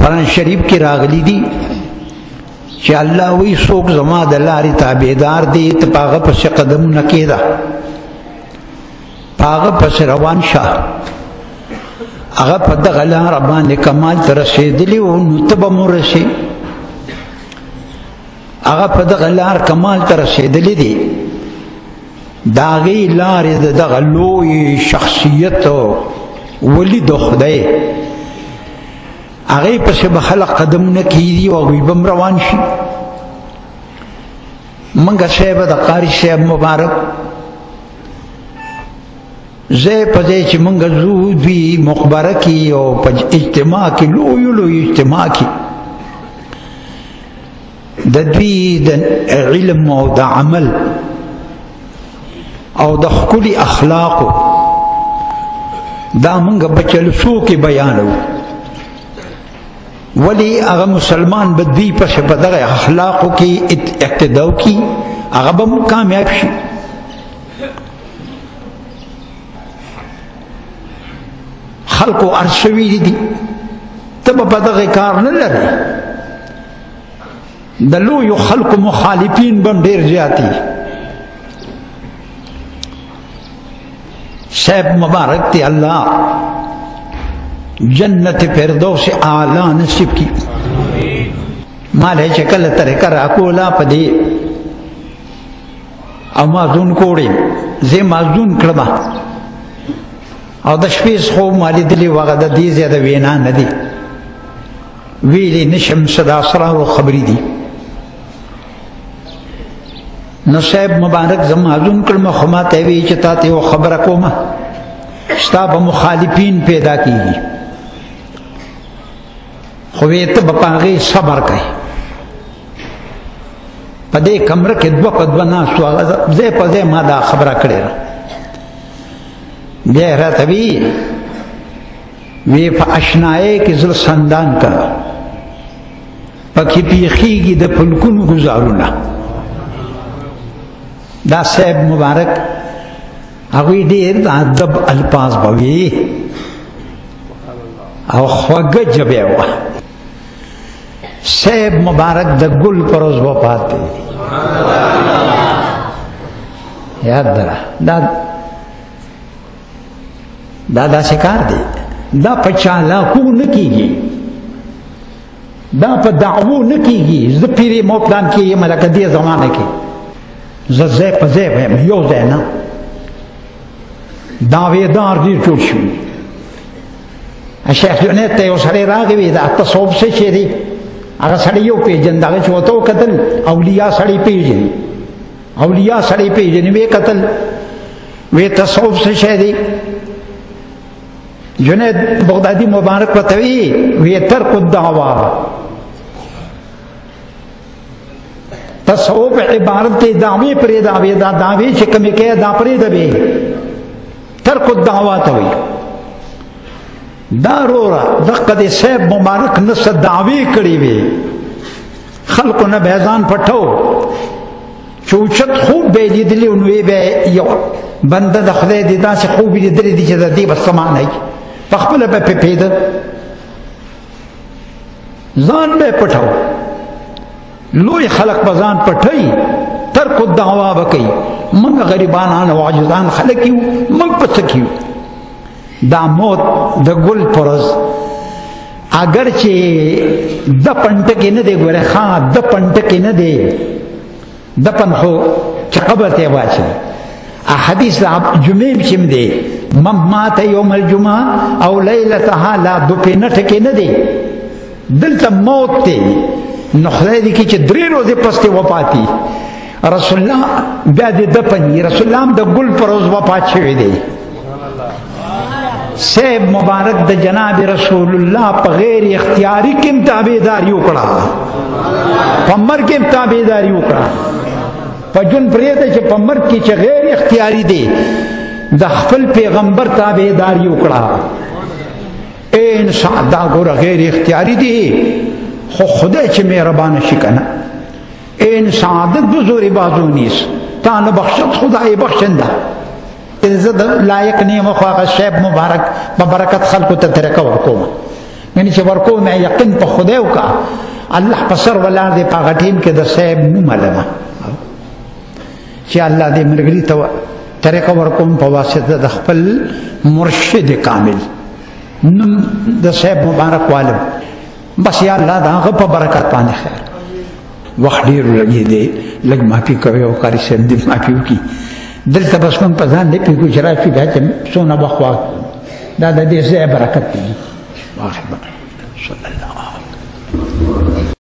قرآن شریف کی راغلی دی چې الله وی څوک زما د لارې تابعدار دی ته په هغه پسې قدمونه کېږده، په هغه پسې روان شه، هغه په دغه لاره باندې کمال ته رسېدلی و نو ته به مو رسې. هغه په دغه لار کمال ته رسېدلی دی، د هغې لارې د دغه لوی شخصیت ولی د خدای هغې پسې به خلق قدمونه کېږدي او هغوی به هم روان شي. منګه صاحب د قاري صاحب مبارک ځای په ځای چې منګه ځو دوی مقبره کې او په اجتماع کې لوی اجتماع کې د دوی د علم او د عمل او د ښکلي اخلاقو دا منګه په جلسو کې بیانو. ولی هغه مسلمان به دوی پسې په دغه اخلاقو کې اقتدا وکړي، هغه به هم کامیاب شي. خلقو عرض شوي دي ته به په دغه کار نه لرې، د لویو خلقو مخالفین به هم ډېر زیات دي. صاحب مبارک تی اللہ جنت فردوس اعلی نصیب کی. مالے چکل طریقہ راکولا پدی او مازون کوڑی زی مازون کڑما او د شپیس خوب مالی دلی وغا دا دی زیادہ وینا ندی ویلی نشم صدا اسرار و خبری دی. نو صاحب مبارک زمازون کڑما خما تیوی چتا تیو خبر کوما ستا با مخالفین پیدا کی خویت بپاغی صبر کئی پدے کمرہ کے دو قدوہ ناسو زی پزے ما دا خبرہ کڑی را بیا راتوی وی پا اشنائے کی ذل سندان کا پکی پیخیگی دا پلکن گزارونا. دا صاحب مبارک هغوی ډېر د ادب الفاظ به وي او خوږه ژبه یې وه. صاحب مبارک د ګل پر ورځ وفات دی. یاد ده دا داسې کار دی، دا په چالاکو نه کېږي، دا په دعوو نه کېږي. زه پیرې موپلان کې یم لکه دې زمانه کې زه ځای په ځای به یم، یو ځای نه. دعویدار ډېر جوړ شوي. شیخ جنید ته یو سړی راغی وی دا تصوف څه شی دی؟ هغه سړی یو پېژند، هغه چې ورته وکتل اولیا سړی پېژني، اولیا سړی پېژني. ویې کتل وی تصوف څه شی دی؟ جنید بغدادي مبارک ورته وی ترک الدعوا. تصوف عبارت دی دعوی پرې دعوی، دا دعوی چې کمی کې دا پرې دبی ترک الدعوا ته وی. دا رورا دقه دی صاحب مبارک نس دعوی کړي وی، خلقو نه بیزان پټو چوچت خوب به لیدلی نو به یو بنده د خدای دی داسې خوب لیدلی دی چې د دې بس سمان هي په خپل به پیدا ځان به پټو. لوی خلق بزان پټي ترک الدعوا وکي. من غریبان او عاجزان خلق یو، من پسکیو. دا موت د ګل پرز اگر چې د پنټ کې نه دی ګوره ښا د پنټ کې نه دی د پن خو چې قبر ته واچي. حدیث جمعې چې دی من مات یوم الجمعه او لیلتها لا د پنټ کې نه دی دلته موت دی. نو خدای دې کې چې درې ورځې پسته وفاتي رسول الله بیا دې دپني رسول الله د ګل پر ورځ وفات شوی دی. صاحب مبارک د جناب رسول الله په غیر اختیاري کې تابعداري وکړه، په مرګ کې تابعداري وکړه، په جون پرېږده چې په مرګ کې چې غیر اختیاري دی د خپل پیغمبر تابعداري وکړه. انسان دا ګوره غیر اختیاري دی خو خدای چې مهربان شي کنه. این سعادت بزرگ بازو نیست تانو بخشد خدای بخشنده. زه لایق نیم خو هغه شیب مبارک په برکت خلکو ته ترکه ورکوم. یعنی چې ورکو نه یقین په خدای وکا الله په سر ولار دې په غټین کې د صاحب نو ملما چې الله دې مرګري ته طریقه ورکوم په واسطه د خپل مرشد کامل نم د صاحب مبارک والم بس یا الله دا غ په برکت باندې خیر وخت ډیر لګي دی لګ معافي کوي او کاری سم دې معافي وکي دلته بس من په ځان دې په ګجرات کې بیا چې سونه بخوا دا د دې ځای برکت دی واخر صلی الله